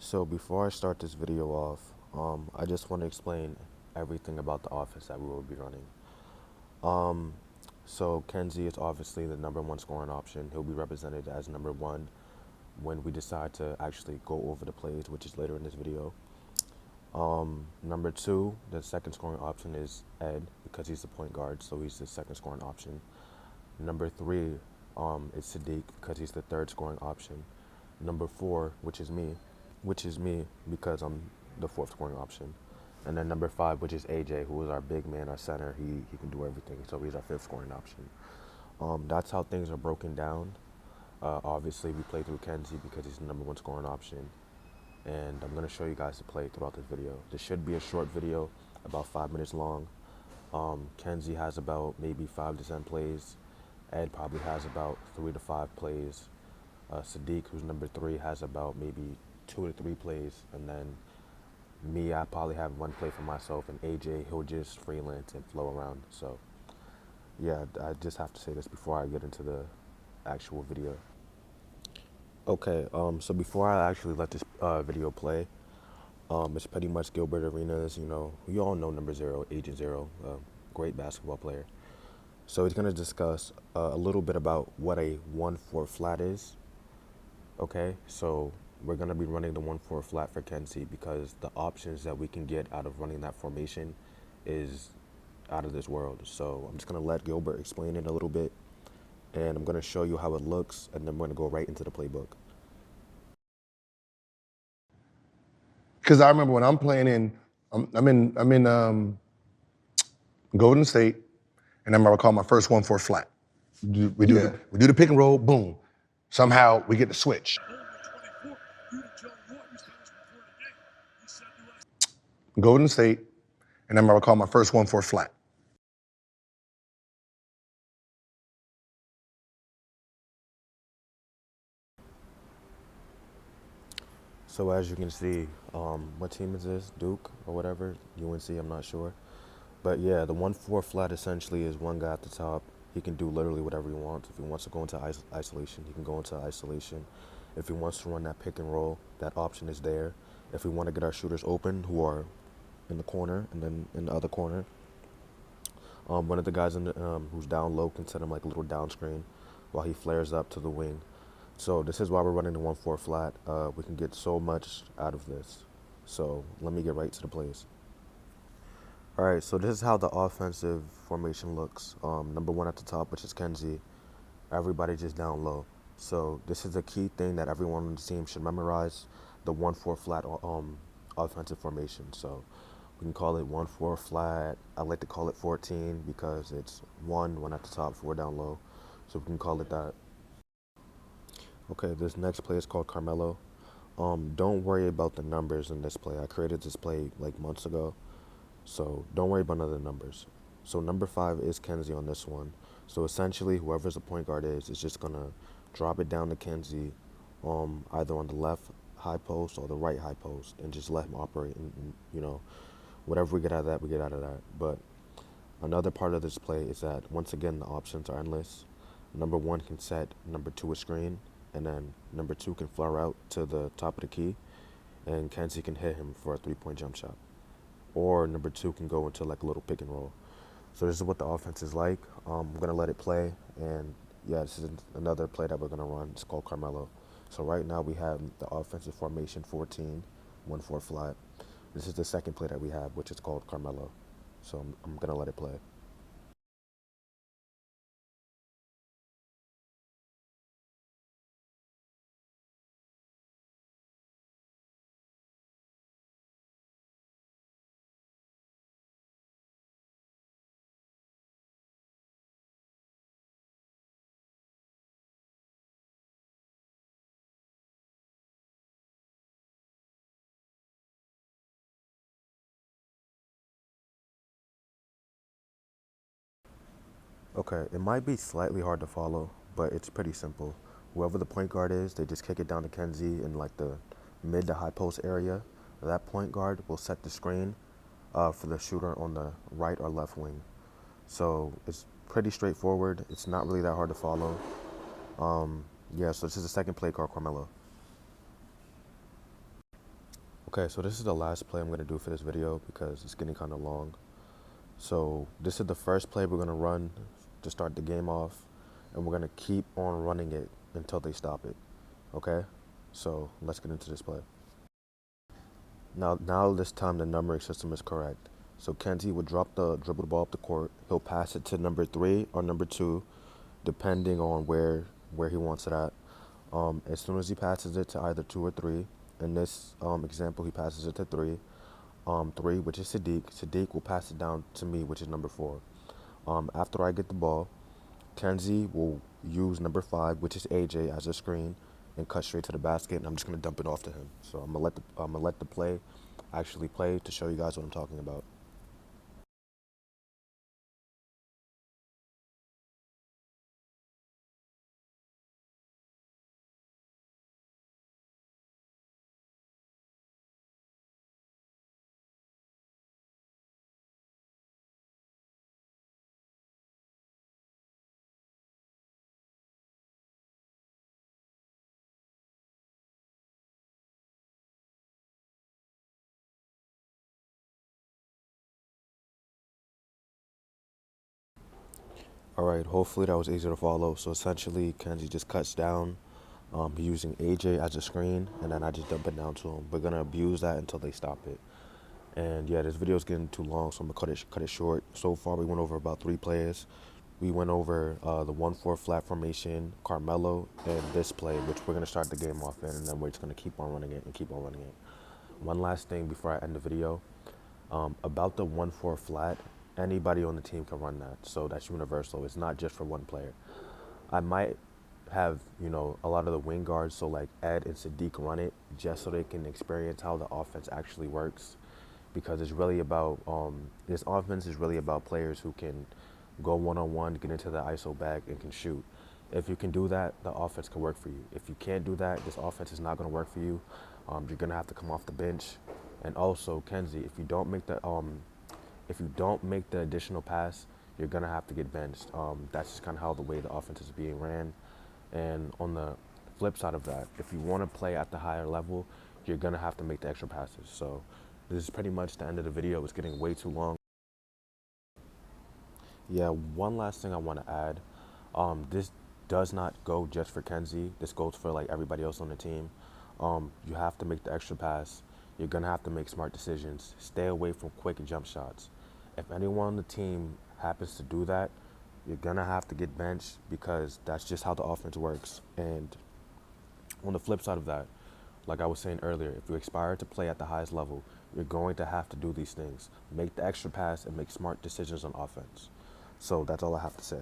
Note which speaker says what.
Speaker 1: So before I start this video off, I just want to explain everything about the offense that we will be running. Um, so Kenzie is obviously the number one scoring option. He'll be represented as number one when we decide to actually go over the plays, which is later in this video. Number two, the second scoring option is Ed because he's the point guard, so he's the second scoring option. Number three is Sadiq because he's the third scoring option. Number four, which is me because I'm the fourth scoring option. And then number five, which is AJ, who is our big man, our center. He can do everything, so he's our fifth scoring option. That's how things are broken down. Obviously, we play through Kenzie because he's the number one scoring option. And I'm going to show you guys the play throughout this video. This should be a short video, about 5 minutes long. Kenzie has about maybe 5 to 10 plays. Ed probably has about 3 to 5 plays. Sadiq, who's number three, has about maybe 2 to 3 plays. And then me, I probably have 1 play for myself. And AJ, he'll just freelance and flow around. So, yeah, I just have to say this before I get into the actual video. Okay, so before I actually let this video play, it's pretty much Gilbert Arenas. You all know number zero, Agent Zero, great basketball player. So he's going to discuss a little bit about what a 1-4 flat is. Okay, so we're going to be running the 1-4 flat for Kenzie because the options that we can get out of running that formation is out of this world. So I'm just going to let Gilbert explain it a little bit, and I'm going to show you how it looks, and then we're going to go right into the playbook.
Speaker 2: Because I remember when I'm playing I'm in Golden State, and I remember I called my first 1-4 flat. We do the pick and roll, boom. Somehow we get the switch. Golden State, and I remember I called my first 1-4 flat.
Speaker 1: So as you can see, what team is this? Duke or whatever? UNC, I'm not sure. But yeah, the 1-4 flat essentially is one guy at the top. He can do literally whatever he wants. If he wants to go into isolation, he can go into isolation. If he wants to run that pick and roll, that option is there. If we want to get our shooters open who are in the corner and then in the other corner, one of the guys who's down low can set him like a little down screen while he flares up to the wing. So this is why we're running the 1-4 flat. We can get so much out of this. So let me get right to the plays. All right, so this is how the offensive formation looks. Number one at the top, which is Kenzie. Everybody just down low. So this is a key thing that everyone on the team should memorize, the 1-4 flat offensive formation. So we can call it 1-4 flat. I like to call it 14 because it's one at the top, 4 down low. So we can call it that. Okay, this next play is called Carmelo. Don't worry about the numbers in this play. I created this play like months ago. So don't worry about none of the numbers. So number 5 is Kenzie on this one. So essentially, whoever's the point guard is just going to drop it down to Kenzie, either on the left high post or the right high post, and just let him operate. And whatever we get out of that, we get out of that. But another part of this play is that, once again, the options are endless. Number 1 can set number 2 a screen, and then number 2 can flare out to the top of the key, and Kenzie can hit him for a 3-point jump shot. Or number 2 can go into like a little pick and roll. So this is what the offense is like. I'm going to let it play. And yeah, this is another play that we're going to run. It's called Carmelo. So right now we have the offensive formation 14, 1-4 flat. This is the second play that we have, which is called Carmelo. So I'm going to let it play. Okay, it might be slightly hard to follow, but it's pretty simple. Whoever the point guard is, they just kick it down to Kenzie in like the mid to high post area. That point guard will set the screen for the shooter on the right or left wing. So it's pretty straightforward. It's not really that hard to follow. Yeah, so this is the second play called Carmelo. Okay, so this is the last play I'm gonna do for this video because it's getting kind of long. So this is the first play we're gonna run to start the game off, and we're gonna keep on running it until they stop it. Okay, so let's get into this play. Now this time the numbering system is correct. So Kenzie would dribble the ball up the court. He'll pass it to number 3 or number 2, depending on where he wants it at. As soon as he passes it to either 2 or 3, in this example he passes it to 3. 3, which is Sadiq. Sadiq will pass it down to me, which is number 4. After I get the ball, Kenzie will use number 5, which is AJ, as a screen, and cut straight to the basket. And I'm just gonna dump it off to him. So I'm gonna let the play actually play to show you guys what I'm talking about. All right, hopefully that was easy to follow. So essentially, Kenzie just cuts down, using AJ as a screen, and then I just dump it down to him. We're gonna abuse that until they stop it. And yeah, this video is getting too long, so I'm gonna cut it short. So far, we went over about 3 players. We went over the 1-4 flat formation, Carmelo, and this play, which we're gonna start the game off in, and then we're just gonna keep on running it and keep on running it. One last thing before I end the video, about the 1-4 flat. Anybody on the team can run that, so that's universal. It's not just for one player. I might have, a lot of the wing guards, so like Ed and Sadiq, run it just so they can experience how the offense actually works, because it's really about this offense is really about players who can go one-on-one, get into the ISO bag, and can shoot. If you can do that, the offense can work for you. If you can't do that, this offense is not going to work for you. You're going to have to come off the bench. And also, Kenzie, if you don't make the additional pass, you're going to have to get benched. That's just kind of how the way the offense is being ran. And on the flip side of that, if you want to play at the higher level, you're going to have to make the extra passes. So this is pretty much the end of the video. It's getting way too long. Yeah, one last thing I want to add. This does not go just for Kenzie. This goes for like everybody else on the team. You have to make the extra pass. You're going to have to make smart decisions. Stay away from quick jump shots. If anyone on the team happens to do that, you're going to have to get benched, because that's just how the offense works. And on the flip side of that, like I was saying earlier, if you aspire to play at the highest level, you're going to have to do these things. Make the extra pass and make smart decisions on offense. So that's all I have to say.